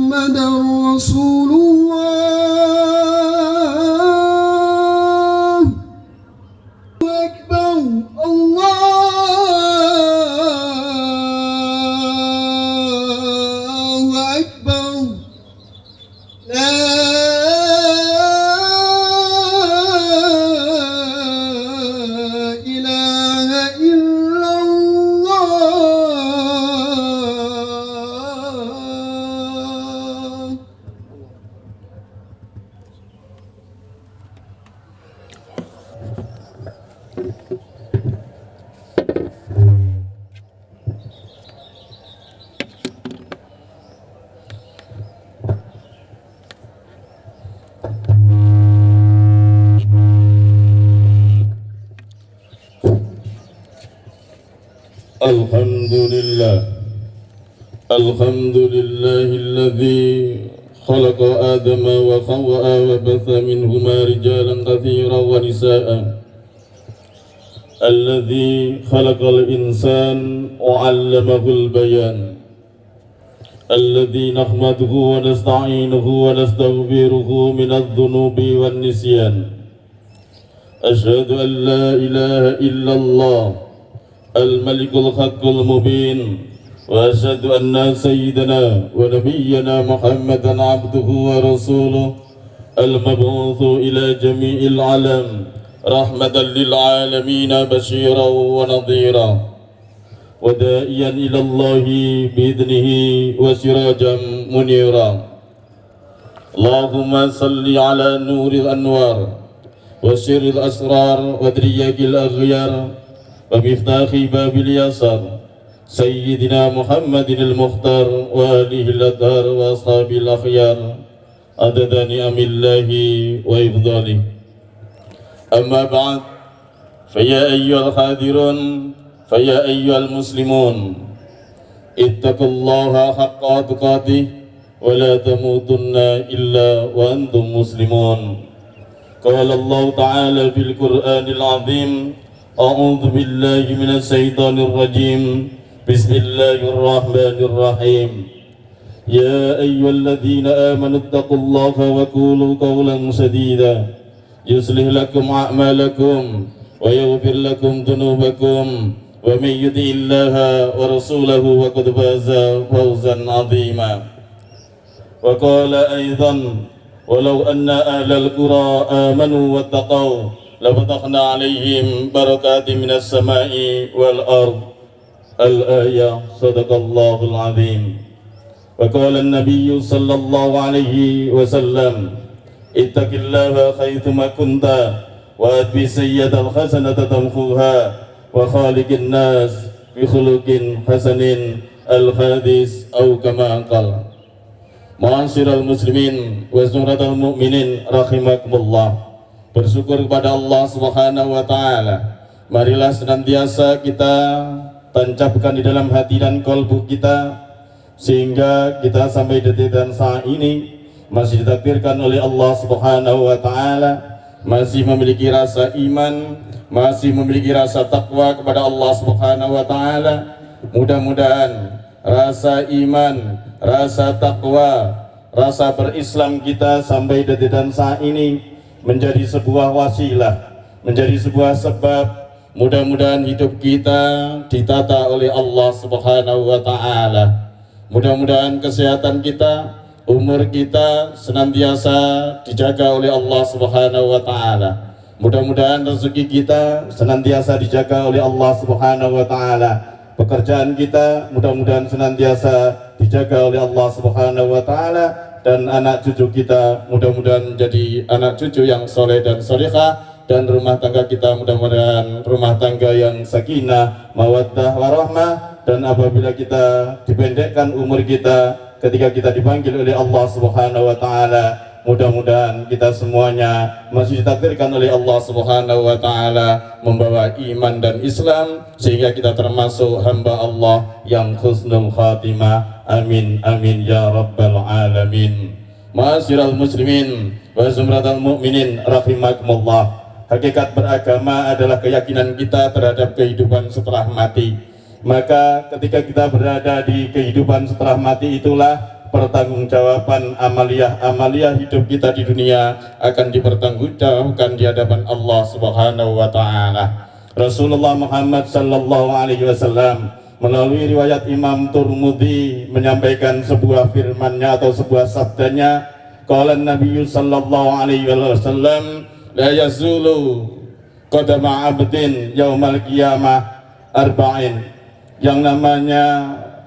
محمدا رسول الله أكبر الله أكبر لا إله إلا الله. الحمد لله الذي خلق آدم وحواء وبث منهما رجالا كثيرا ونساء الذي خلق الإنسان وعلمه البيان الذي نحمده ونستعينه ونستغفره من الذنوب والنسيان أشهد أن لا إله إلا الله الملك الحق المبين وأشهد أن سيدنا ونبينا محمدا عبده ورسوله المبعوث إلى جميع العالم رحمة للعالمين بشيرا ونظيرا وداعيا إلى الله بإذنه وسراجا منيرا اللهم صل على نور الأنوار وسر الأسرار ودرياق الأغيار ومفتاح باب اليسار سيدنا محمد المختار وآله الأطهار وأصحاب الأخيار عدد نعم الله وإفضاله. أما بعد فيا أيها الحاضرون فيا أيها المسلمون اتقوا الله حق تقاته ولا تموتن إلا وأنتم مسلمون. قال الله تعالى في القرآن العظيم أعوذ بالله من الشيطان الرجيم بسم الله الرحمن الرحيم يا أيها الذين آمنوا اتقوا الله وقولوا قولا سديدا يصلح لكم أعمالكم ويغفر لكم ذنوبكم ومن يطع الله ورسوله فقد فاز فوزا عظيما. وقال أيضا ولو أن أهل القرى آمنوا واتقوا لفتحنا عليهم بركات من السماء والأرض. الآية صدق الله العظيم. وقال النبي صلى الله عليه وسلم اتق الله حيثما كنت وأتبع السيئة الحسنة تمحوها وخالق الناس بخلق حسن الحديث أو كما قال. Ma'asyiral muslimin wa zumratal mu'minin rahimakumullah. Bersyukur kepada Allah Subhanahu wa taala. Marilah senantiasa kita tancapkan di dalam hati dan kalbu kita sehingga kita sampai detik dan saat ini masih ditakdirkan oleh Allah Subhanahu wa taala, masih memiliki rasa iman, masih memiliki rasa takwa kepada Allah Subhanahu wa taala. Mudah-mudahan rasa iman, rasa takwa, rasa berislam kita sampai detik dan saat ini menjadi sebuah wasilah, menjadi sebuah sebab mudah-mudahan hidup kita ditata oleh Allah Subhanahu wa taala. Mudah-mudahan kesehatan kita, umur kita senantiasa dijaga oleh Allah Subhanahu wa taala. Mudah-mudahan rezeki kita senantiasa dijaga oleh Allah Subhanahu wa taala. Pekerjaan kita mudah-mudahan senantiasa dijaga oleh Allah Subhanahu wa taala, dan anak cucu kita mudah-mudahan menjadi anak cucu yang soleh dan solehah, dan rumah tangga kita mudah-mudahan rumah tangga yang sakinah, mawaddah, warahmah. Dan apabila kita dipendekkan umur kita ketika kita dipanggil oleh Allah Subhanahu wa taala, mudah-mudahan kita semuanya masih ditakdirkan oleh Allah Subhanahu wa taala membawa iman dan Islam sehingga kita termasuk hamba Allah yang husnul khatimah. Amin amin ya rabbal alamin. Ma'asyiral muslimin wa zumratal mu'minin rahimakumullah. Hakikat beragama adalah keyakinan kita terhadap kehidupan setelah mati. Maka ketika kita berada di kehidupan setelah mati itulah pertanggungjawaban amalia hidup kita di dunia akan dipertanggungjawabkan di hadapan Allah Subhanahu wa taala. Rasulullah Muhammad sallallahu alaihi wasallam melalui riwayat Imam Turmudi menyampaikan sebuah firman-Nya atau sebuah sabdanya, qala Nabi sallallahu alaihi wasallam, la yazulu qadama 'abdin yaumal qiyamah arba'in. Yang namanya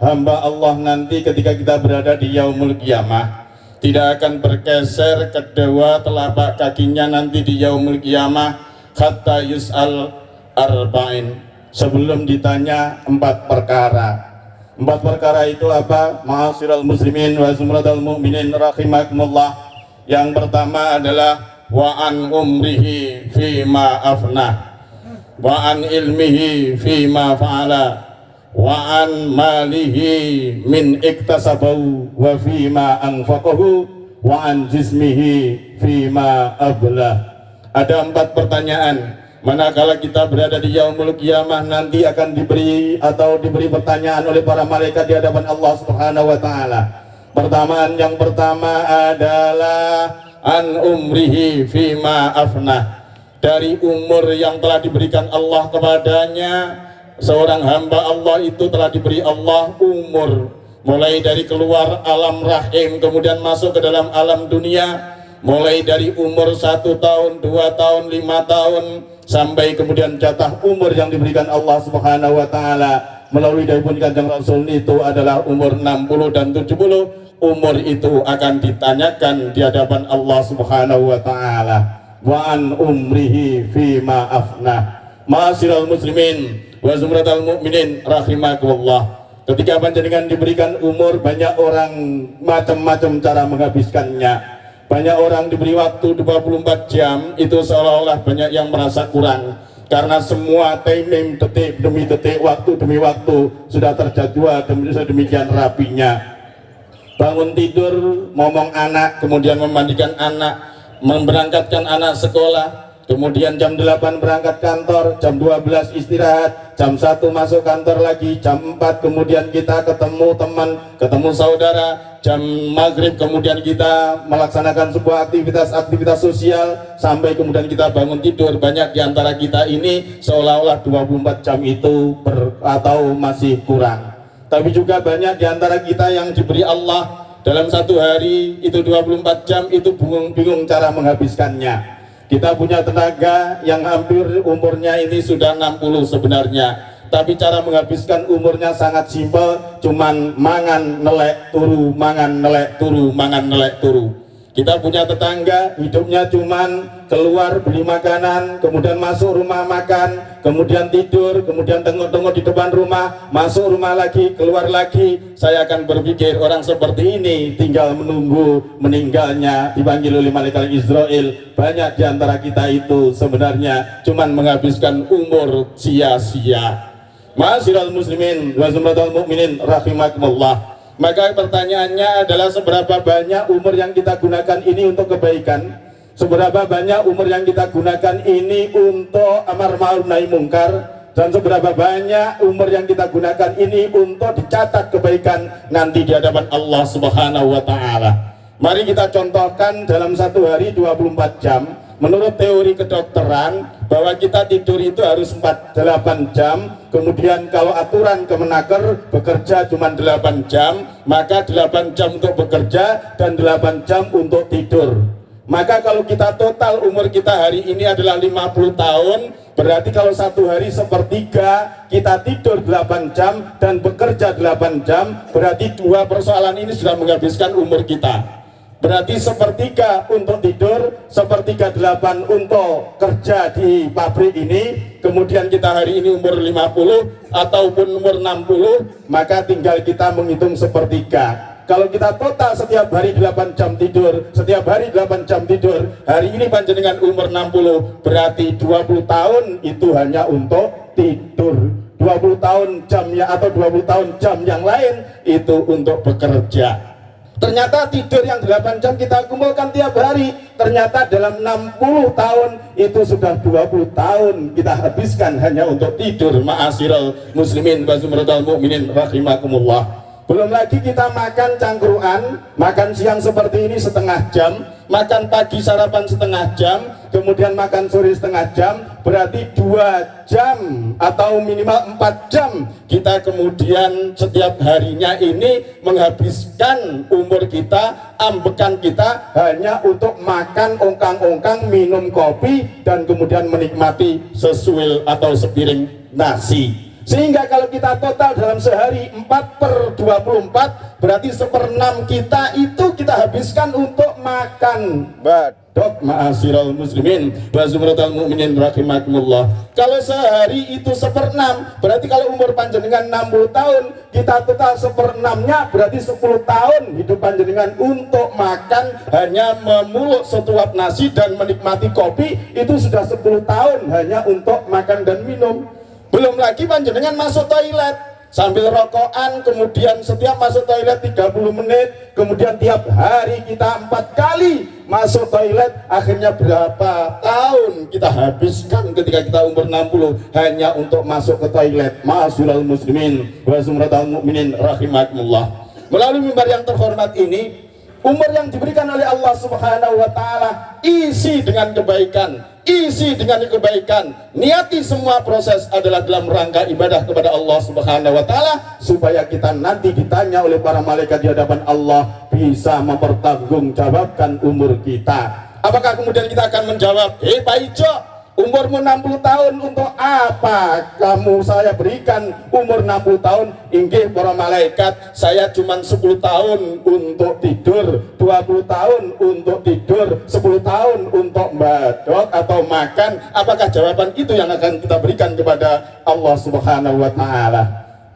hamba Allah nanti ketika kita berada di yaumul qiyamah tidak akan bergeser kedua telapak kakinya nanti di yaumul qiyamah hatta yus'al arba'in, sebelum ditanya 4 perkara. 4 perkara itu apa? Ma'asyiral muslimin wa zumratal mu'minin rahimakumullah. Yang pertama adalah wa an umrihi fima afnah, wa an ilmihi fima fa'ala, wa an malihi min iktasabahu wa fima anfaqahu, wa an jismihi fima ablah. Ada 4 pertanyaan. Manakala kita berada di yaumul qiyamah nanti akan diberi pertanyaan oleh para malaikat di hadapan Allah Subhanahu wa taala. Yang pertama adalah an umrihi fima afnah, dari umur yang telah diberikan Allah kepadanya. Seorang hamba Allah itu telah diberi Allah umur, mulai dari keluar alam rahim kemudian masuk ke dalam alam dunia, mulai dari umur 1 tahun, 2 tahun, 5 tahun, sampai kemudian jatah umur yang diberikan Allah Subhanahu wa taala melalui daripada Kanjeng Rasul itu adalah umur 60 dan 70. Umur itu akan ditanyakan di hadapan Allah Subhanahu wa taala. Wa an umrihi fima afnah. Ma'asyiral muslimin wa zumratal mu'minin rahimakumullah. Ketika panjenengan diberikan umur, banyak orang macam-macam cara menghabiskannya. Banyak orang diberi waktu 24 jam, itu seolah-olah banyak yang merasa kurang, karena semua timing, detik demi detik, waktu demi waktu sudah terjadwal demikian rapinya. Bangun tidur, ngomong anak, kemudian memandikan anak, memberangkatkan anak sekolah, kemudian jam 8 berangkat kantor, jam 12 istirahat, jam 1 masuk kantor lagi, jam 4 kemudian kita ketemu teman, ketemu saudara, jam maghrib kemudian kita melaksanakan sebuah aktivitas sosial, sampai kemudian kita bangun tidur. Banyak di antara kita ini seolah-olah 24 jam itu atau masih kurang. Tapi juga banyak di antara kita yang diberi Allah dalam satu hari itu 24 jam itu bingung cara menghabiskannya. Kita punya tenaga yang hampir umurnya ini sudah 60 sebenarnya, tapi cara menghabiskan umurnya sangat simpel, cuman mangan nelek turu, mangan nelek turu, mangan nelek turu. Kita punya tetangga hidupnya cuman keluar beli makanan, kemudian masuk rumah makan, kemudian tidur, kemudian tengok-tengok di depan rumah, masuk rumah lagi, keluar lagi. Saya akan berpikir orang seperti ini tinggal menunggu meninggalnya dipanggil oleh malaikat Israel. Banyak di antara kita itu sebenarnya cuman menghabiskan umur sia-sia. Ma'asyiral muslimin wa zumratal mu'minin rahimakumullah. Maka pertanyaannya adalah seberapa banyak umur yang kita gunakan ini untuk kebaikan, seberapa banyak umur yang kita gunakan ini untuk amar ma'ruf nahi mungkar, dan seberapa banyak umur yang kita gunakan ini untuk dicatat kebaikan nanti di hadapan Allah Subhanahu wa taala. Mari kita contohkan dalam satu hari 24 jam. Menurut teori kedokteran bahwa kita tidur itu harus 8 jam, kemudian kalau aturan Kemenaker bekerja cuma 8 jam, maka 8 jam untuk bekerja dan 8 jam untuk tidur. Maka kalau kita total umur kita hari ini adalah 50 tahun, berarti kalau satu hari sepertiga kita tidur 8 jam dan bekerja 8 jam, berarti 2 persoalan ini sudah menghabiskan umur kita. Berarti sepertiga untuk tidur, sepertiga 8 untuk kerja di pabrik ini, kemudian kita hari ini umur 50 ataupun umur 60, maka tinggal kita menghitung sepertiga. Kalau kita total setiap hari 8 jam tidur, setiap hari 8 jam tidur, hari ini panjenengan umur 60, berarti 20 tahun itu hanya untuk tidur. 20 tahun jamnya atau 20 tahun jam yang lain itu untuk bekerja. Ternyata tidur yang 8 jam kita kumpulkan tiap hari, ternyata dalam 60 tahun itu sudah 20 tahun kita habiskan hanya untuk tidur. Ma'asyiral muslimin wa zumratal mu'minin rahimakumullah. Belum lagi kita makan cangkruan, makan siang seperti ini setengah jam, makan pagi sarapan setengah jam, kemudian makan sore setengah jam, berarti 2 jam atau minimal 4 jam kita kemudian setiap harinya ini menghabiskan umur kita, ambekan kita hanya untuk makan ongkang-ongkang, minum kopi, dan kemudian menikmati sesuil atau sepiring nasi. Sehingga kalau kita total dalam sehari 4/24, berarti 1/6 kita itu kita habiskan untuk makan. Badok ma'asyiral muslimin wa zumratal mu'minin rahimakumullah. Kalau sehari itu 1/6, berarti kalau umur panjenengan 60 tahun, kita total 1/6-nya berarti 10 tahun hidup panjenengan untuk makan, hanya memuluk setuap nasi dan menikmati kopi, itu sudah 10 tahun hanya untuk makan dan minum. Belum lagi panjenengan masuk toilet sambil rokokan, kemudian setiap masuk toilet 30 menit, kemudian tiap hari kita 4 kali masuk toilet, akhirnya berapa tahun kita habiskan ketika kita umur 60 hanya untuk masuk ke toilet. Ma'asyiral muslimin wa zumratal mu'minin rahimakumullah. Melalui mimbar yang terhormat ini, umur yang diberikan oleh Allah Subhanahu wa taala isi dengan kebaikan, isi dengan kebaikan. Niati semua proses adalah dalam rangka ibadah kepada Allah Subhanahu wa taala, supaya kita nanti ditanya oleh para malaikat di hadapan Allah bisa mempertanggungjawabkan umur kita. Apakah kemudian kita akan menjawab, Pak Ijo, umurmu 60 tahun, untuk apa kamu saya berikan umur 60 tahun? Inggih para malaikat, saya cuma 10 tahun untuk tidur, 20 tahun untuk tidur, 10 tahun untuk badok atau makan. Apakah jawaban itu yang akan kita berikan kepada Allah Subhanahu wa taala?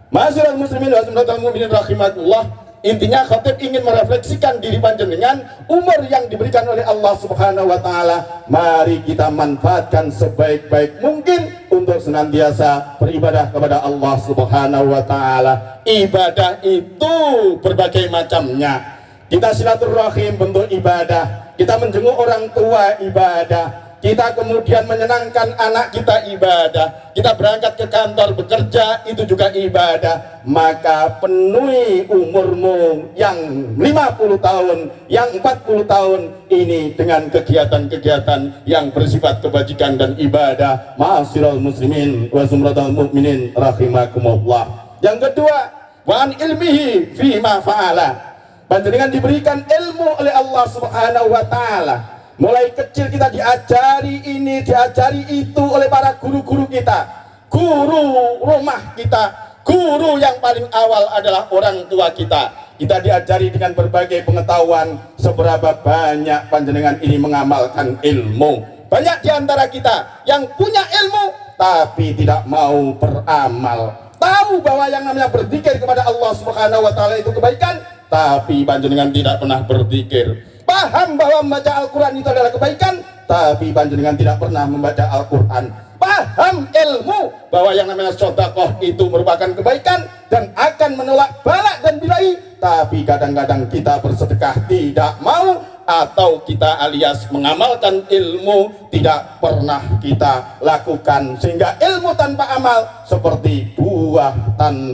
Ma'asyiral muslimin wa zumratal mu'minin rahimakumullah. Intinya khatib ingin merefleksikan diri panjenengan, umur yang diberikan oleh Allah Subhanahu wa taala, mari kita manfaatkan sebaik-baik mungkin untuk senantiasa beribadah kepada Allah Subhanahu wa taala. Ibadah itu berbagai macamnya. Kita silaturahim bentuk ibadah, kita menjenguk orang tua ibadah, kita kemudian menyenangkan anak kita ibadah, kita berangkat ke kantor bekerja itu juga ibadah. Maka penuhi umurmu yang 50 tahun, yang 40 tahun ini dengan kegiatan-kegiatan yang bersifat kebajikan dan ibadah. Ma'asyiral muslimin wa zumratal mu'minin rahimakumullah. Yang kedua, wa an ilmihi fima fa'ala. Panjenengan diberikan ilmu oleh Allah Subhanahu wa taala. Mulai kecil kita diajari ini, diajari itu oleh para guru-guru kita. Guru rumah kita, guru yang paling awal adalah orang tua kita. Kita diajari dengan berbagai pengetahuan. Seberapa banyak panjenengan ini mengamalkan ilmu? Banyak di antara kita yang punya ilmu tapi tidak mau beramal. Tahu bahwa yang namanya berzikir kepada Allah Subhanahu wa taala itu kebaikan, tapi panjenengan tidak pernah berzikir. Paham bahwa membaca Al-Quran itu adalah kebaikan, tapi panjenengan tidak pernah membaca Al-Quran. Paham ilmu bahwa yang namanya sedekah itu merupakan kebaikan dan akan menolak balak dan bilai, tapi kadang-kadang kita bersedekah tidak mau, atau kita alias mengamalkan ilmu tidak pernah kita lakukan, sehingga ilmu tanpa amal seperti buah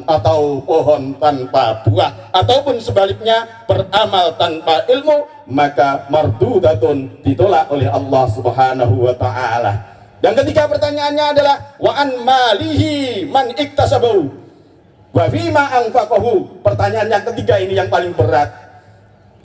atau pohon tanpa buah, ataupun sebaliknya beramal tanpa ilmu maka mardudatun, ditolak oleh Allah Subhanahu wa taala. Dan ketiga pertanyaannya adalah wa an malihi man iktasabahu wa fima anfaqahu. Pertanyaan yang ketiga ini yang paling berat.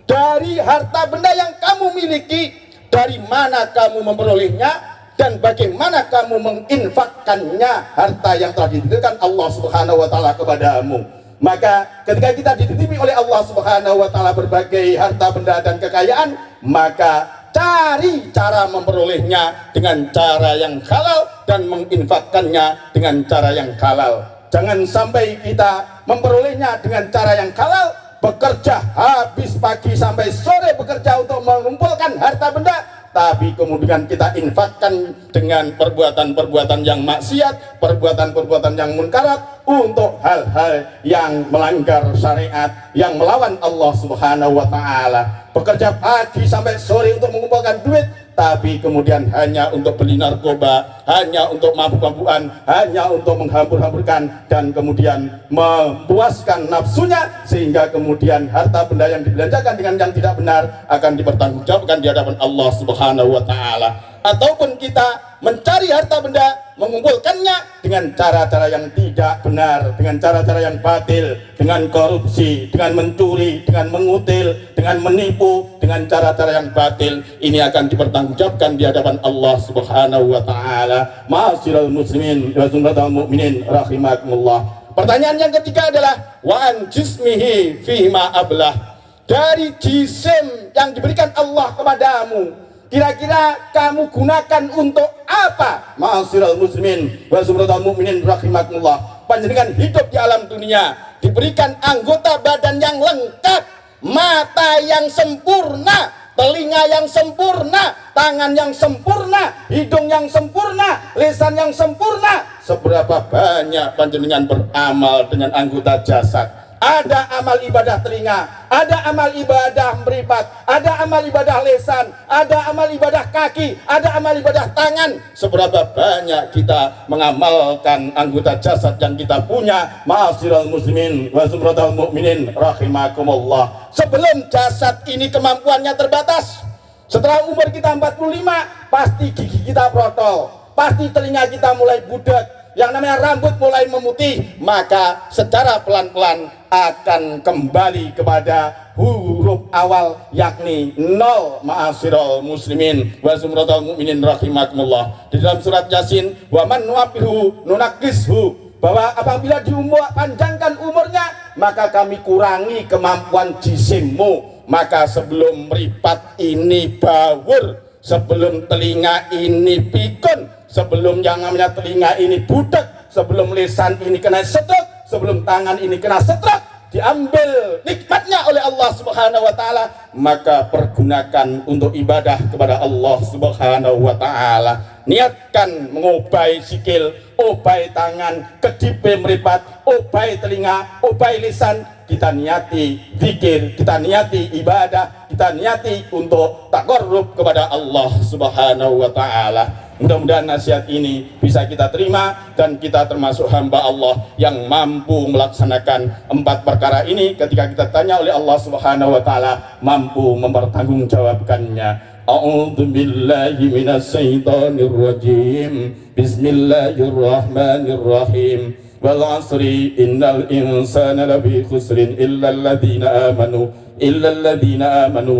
Dari harta benda yang kamu miliki, dari mana kamu memperolehnya dan bagaimana kamu menginfakkannya harta yang telah dititipkan Allah Subhanahu wa taala kepadamu. Maka ketika kita dititipi oleh Allah Subhanahu wa taala berbagai harta benda dan kekayaan, maka cari cara memperolehnya dengan cara yang halal dan menginfakkannya dengan cara yang halal. Jangan sampai kita memperolehnya dengan cara yang halal, bekerja habis pagi sampai sore bekerja untuk mengumpulkan harta benda, tapi kemudian kita infakkan dengan perbuatan-perbuatan yang maksiat, perbuatan-perbuatan yang munkarat, untuk hal-hal yang melanggar syariat, yang melawan Allah Subhanahu wa taala. Bekerja pagi sampai sore untuk mengumpulkan duit, tapi kemudian hanya untuk beli narkoba, hanya untuk mabuk-mabukan, hanya untuk menghambur-hamburkan, dan kemudian memuaskan nafsunya, sehingga kemudian harta benda yang dibelanjakan dengan yang tidak benar akan dipertanggungjawabkan di hadapan Allah Subhanahu wa taala. Ataupun kita mencari harta benda, mengumpulkannya dengan cara-cara yang tidak benar, dengan cara-cara yang batil, dengan korupsi, dengan mencuri, dengan mengutil, dengan menipu, dengan cara-cara yang batil, ini akan dipertanggungjawabkan di hadapan Allah Subhanahu wa taala. Ma'asyiral muslimin wa sunnatul mu'minin rahimakumullah. Pertanyaan yang ketiga adalah wa an jismihi fima ablah. Dari jisim yang diberikan Allah kepadamu, kira-kira kamu gunakan untuk apa? Ma'asyiral muslimin wa sunnatul mu'minin rahimakumullah. Panjenengan hidup di alam dunia diberikan anggota badan yang lengkap, mata yang sempurna, telinga yang sempurna, tangan yang sempurna, hidung yang sempurna, lisan yang sempurna. Seberapa banyak panjenengan beramal dengan anggota jasad? Ada amal ibadah telinga, ada amal ibadah meripat, ada amal ibadah lisan, ada amal ibadah kaki, ada amal ibadah tangan. Seberapa banyak kita mengamalkan anggota jasad yang kita punya? Ma'asyiral muslimin wa sunnatul mu'minin rahimakumullah. Sebelum jasad ini kemampuannya terbatas, setelah umur kita 45, pasti gigi kita protol, pasti telinga kita mulai budak, yang namanya rambut mulai memutih, maka secara pelan-pelan akan kembali kepada huruf awal, yakni nol. Ma'asyiral muslimin wa sunnatul mu'minin rahimakumullah. Di dalam surat Yasin, wa man nu'abihu nunakishu, bahwa apabila panjangkan umurnya, maka kami kurangi kemampuan jisimmu. Maka sebelum meripat ini bawur, sebelum telinga ini pikun, sebelum yang namanya telinga ini budak, sebelum lisan ini kena setruk, sebelum tangan ini kena setruk, diambil nikmatnya oleh Allah Subhanahu wa taala, maka pergunakan untuk ibadah kepada Allah Subhanahu wa taala. Niatkan mengobai sikil, obai tangan, kedipe meripat, obai telinga, obai lisan. Kita niati zikir, kita niati ibadah, kita niati untuk taqarrub kepada Allah Subhanahu wa taala. Mudah-mudahan nasihat ini bisa kita terima dan kita termasuk hamba Allah yang mampu melaksanakan 4 perkara ini ketika kita tanya oleh Allah Subhanahu wa taala, mampu mempertanggungjawabkannya. A'udzu billahi minasyaitonir rajim. Bismillahirrahmanirrahim. Wal 'asri innal insana lafi khusrin illa alladziina amanu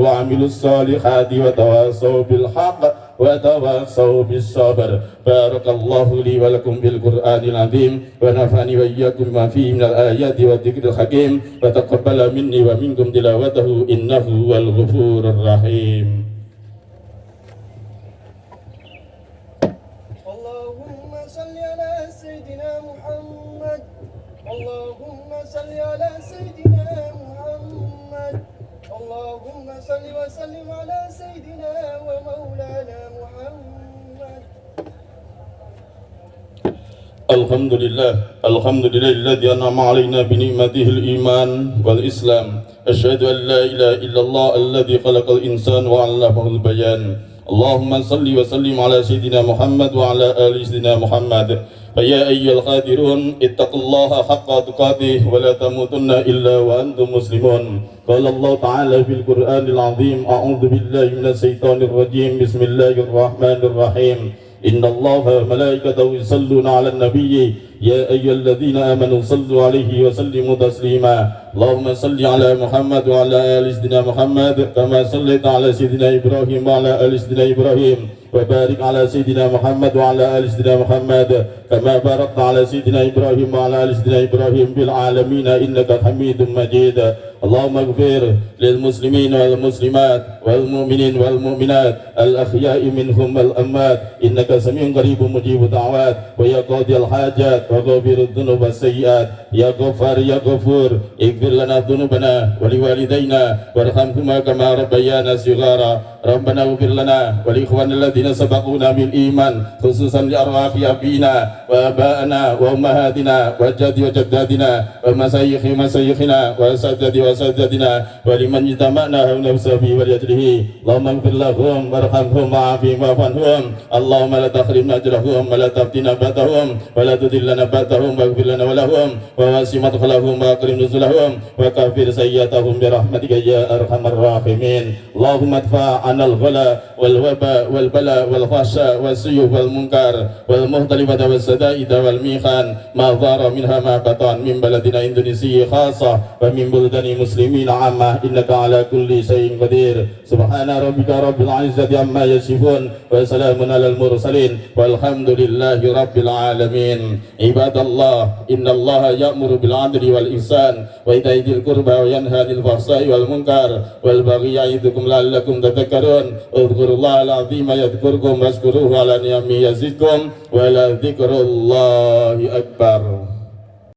wa 'amilus solihati wa tawassaw bil haqq wa tawassaw bis sabr. Barakallahu li wa lakum bil Qur'anil azim wa nafa'ani wa iyyakum ma fihi minal ayati wa dzikril hakim wa taqabbala minni wa minkum tilawatahu innahu wal ghafurur rahim. Allahumma salli ala sayyidina Muhammad. Allahumma salli ala sayyidina Muhammad. Allahumma salli wa sallim ala sayyidina wa maulana Muhammad. Alhamdulillahilladzi an'ama 'alaina bi ni'matihil iman wal islam. Asyhadu an la ilaha illallah alladzi khalaqal insana wa 'allamahul bayan. Allahumma salli wa sallim ala sayyidina Muhammad wa ala ali sayyidina Muhammad. Ya ayyuhal qadirun ittaqullaha haqqa tuqatih wa la tamutunna illa wa antum muslimun. Qala Allah ta'ala fil Qur'anil azim, a'udzu billahi minasy syaithanir rajim. Bismillahirrahmanirrahim. Innallaha wa malaikatahu yusalluna 'alan nabiyyi ya ayyuhalladzina amanu sallu 'alaihi wa sallimu taslima. Allahumma salli 'ala Muhammad wa 'ala ali sayyidina Muhammad kama shallaita 'ala sayyidina Ibrahim wa 'ala ali sayyidina Ibrahim. وبارك على سيدنا محمد وعلى آل سيدنا محمد كما باركت على سيدنا إبراهيم وعلى آل سيدنا إبراهيم بالعالمين إنك حميد مجيد. اللهم اغفر للمسلمين والمسلمات والمؤمنين والمؤمنات الأحياء منهم والأموات إنك سميع قريب مجيب الدعوات ويا قاضي الحاجات وغفر الذنوب والسيئات يا غفار يا غفور اغفر لنا ذنوبنا ولوالدينا وارحمهما كما ربيانا صغارا ربنا اغفر لنا ولإخواننا الذين سبقونا بالإيمان خصوصا لأرواح أبينا وآبائنا وأمهاتنا وجد وجدادنا ومشايخ مشايخنا وأساتذة وأساتذتنا ولمن اجتمعنا هنا بسببه ولأجله اللهم اغفر لهم وارحمهم وعافهم واعف عنهم اللهم لا تحرمنا أجرهم ولا تفتنا بعدهم ولا تذلنا بعدهم واغفر لنا ولهم وواسع مدخلهم وأكرم نزلهم وكفر سيئاتهم برحمتك يا أرحم الراحمين اللهم ادفع عنا الغلا والوباء والبلاء والفحشاء والسيوف والمنكر والمختلفة والسدائد والميخان ما ظهر منها ما بطن من بلدنا إندونيسيا خاصة ومن بلدان المسلمين عامة إنك على كل شيء قدير سبحان ربك رب العزة عما يصفون وسلام على المرسلين والحمد لله رب العالمين عباد الله إن الله يأمر بالعدل والإحسان وإيتاء ذي القربى وينهى عن الفحشاء والمنكر والبغي يعظكم لعلكم تذكرون اذكروا الله العظيم يذكركم واشكروه على نعمه يزدكم ولذكر الله أكبر